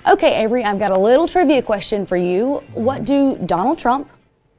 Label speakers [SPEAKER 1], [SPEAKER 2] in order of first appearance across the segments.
[SPEAKER 1] Okay, Avery, I've got a little trivia question for you. What do Donald Trump,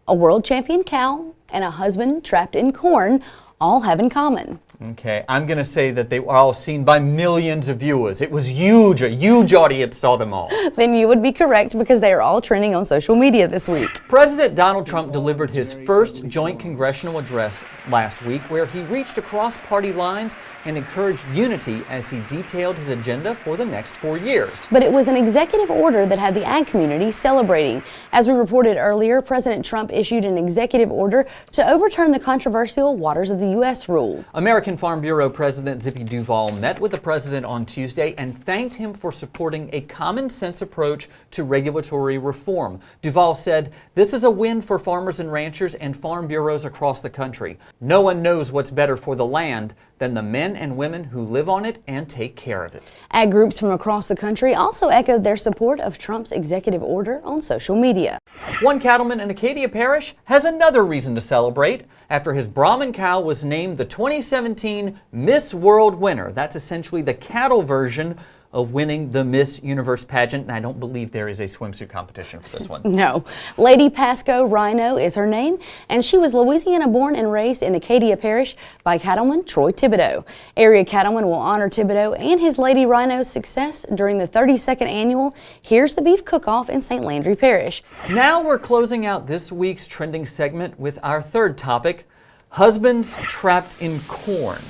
[SPEAKER 1] a world champion cow, and a husband trapped in corn all have in common?
[SPEAKER 2] Okay, I'm going to say that they were all seen by millions of viewers. It was huge, a huge audience saw them all.
[SPEAKER 1] Then you would be correct because they are all trending on social media this week.
[SPEAKER 2] President Donald Trump delivered his first joint congressional address last week where he reached across party lines and encouraged unity as he detailed his agenda for the next 4 years.
[SPEAKER 1] But it was an executive order that had the ag community celebrating. As we reported earlier, President Trump issued an executive order to overturn the controversial Waters of the U.S. rule.
[SPEAKER 2] American Farm Bureau President Zippy Duvall met with the president on Tuesday and thanked him for supporting a common-sense approach to regulatory reform. Duvall said, "This is a win for farmers and ranchers and farm bureaus across the country. No one knows what's better for the land than the men and women who live on it and take care of it."
[SPEAKER 1] Ag groups from across the country also echoed their support of Trump's executive order on social media.
[SPEAKER 2] One cattleman in Acadia Parish has another reason to celebrate after his Brahman cow was named the 2017 Miss World winner. That's essentially the cattle version of winning the Miss Universe pageant, and I don't believe there is a swimsuit competition for this one.
[SPEAKER 1] No. Lady Pasco Rhino is her name, and she was Louisiana born and raised in Acadia Parish by cattleman Troy Thibodeau. Area cattlemen will honor Thibodeau and his Lady Rhino's success during the 32nd annual Here's the Beef Cook-Off in St. Landry Parish.
[SPEAKER 2] Now we're closing out this week's trending segment with our third topic, husbands trapped in corn.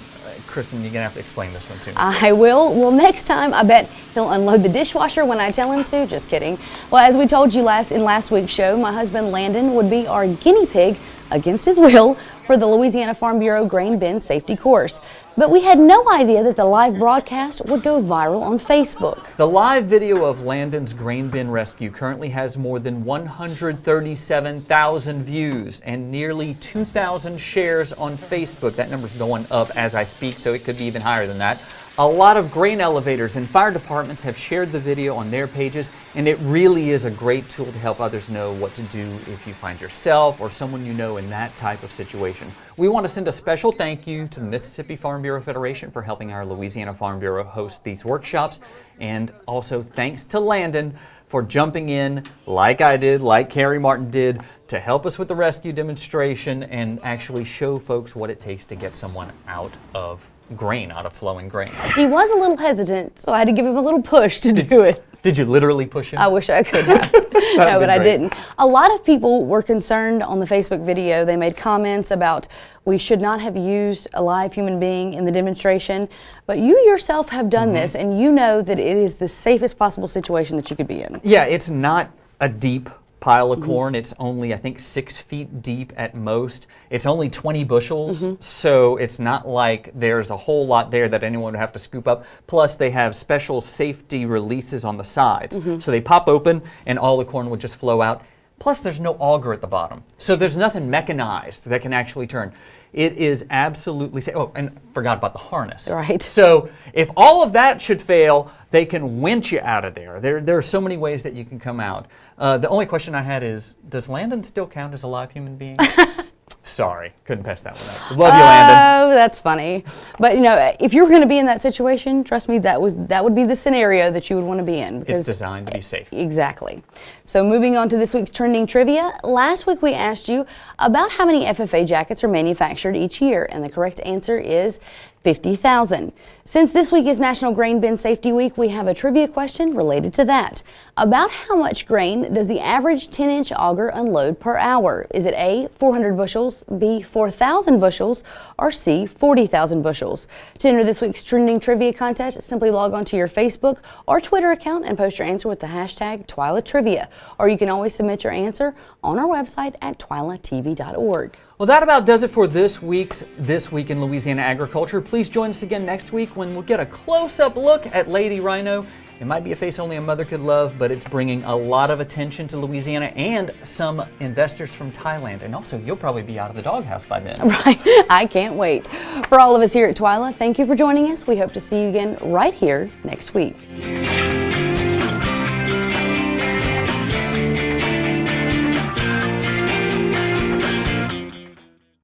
[SPEAKER 2] Kristen, you're going to have to explain this one to me.
[SPEAKER 1] I will. Well, next time, I bet he'll unload the dishwasher when I tell him to. Just kidding. Well, as we told you in last week's show, my husband Landon would be our guinea pig against his will for the Louisiana Farm Bureau grain bin safety course. But we had no idea that the live broadcast would go viral on Facebook.
[SPEAKER 2] The live video of Landon's grain bin rescue currently has more than 137,000 views and nearly 2,000 shares on Facebook. That number's going up as I speak, so it could be even higher than that. A lot of grain elevators and fire departments have shared the video on their pages, and it really is a great tool to help others know what to do if you find yourself or someone you know in that type of situation. We want to send a special thank you to the Mississippi Farm Bureau Federation for helping our Louisiana Farm Bureau host these workshops, and also thanks to Landon for jumping in like I did, like Carrie Martin did, to help us with the rescue demonstration and actually show folks what it takes to get someone out of grain, out of flowing grain.
[SPEAKER 1] He was a little hesitant, so I had to give him a little push to do it.
[SPEAKER 2] Did you literally push him?
[SPEAKER 1] I wish I could have. No, but I didn't. A lot of people were concerned on the Facebook video. They made comments about we should not have used a live human being in the demonstration, but you yourself have done this, and you know that it is the safest possible situation that you could be in.
[SPEAKER 2] Yeah, it's not a deep pile of corn. It's only, I think, 6 feet deep at most. It's only 20 bushels, so it's not like there's a whole lot there that anyone would have to scoop up. Plus, they have special safety releases on the sides. So they pop open and all the corn would just flow out. Plus, there's no auger at the bottom. So there's nothing mechanized that can actually turn. It is absolutely safe. Oh, and forgot about the harness.
[SPEAKER 1] Right.
[SPEAKER 2] So if all of that should fail, they can winch you out of there. There are so many ways that you can come out. The only question I had is, does Landon still count as a live human being? Sorry, couldn't pass that one up. Love you, Landon.
[SPEAKER 1] Oh, that's funny. But you know, if you were going to be in that situation, trust me, that would be the scenario that you would want to be in.
[SPEAKER 2] It's designed to be safe.
[SPEAKER 1] Exactly. So moving on to this week's trending trivia. Last week we asked you about how many FFA jackets are manufactured each year, and the correct answer is 50,000. Since this week is National Grain Bin Safety Week, we have a trivia question related to that. About how much grain does the average 10-inch auger unload per hour? Is it A, 400 bushels, B, 4,000 bushels, or C, 40,000 bushels? To enter this week's trending trivia contest, simply log on to your Facebook or Twitter account and post your answer with the hashtag TWILA Trivia. Or you can always submit your answer on our website at twilatv.org.
[SPEAKER 2] Well, that about does it for this week's This Week in Louisiana Agriculture. Please join us again next week when we'll get a close-up look at Lady Rhino. It might be a face only a mother could love, but it's bringing a lot of attention to Louisiana and some investors from Thailand. And also, you'll probably be out of the doghouse by then.
[SPEAKER 1] Right. I can't wait. For all of us here at TWILA, thank you for joining us. We hope to see you again right here next week.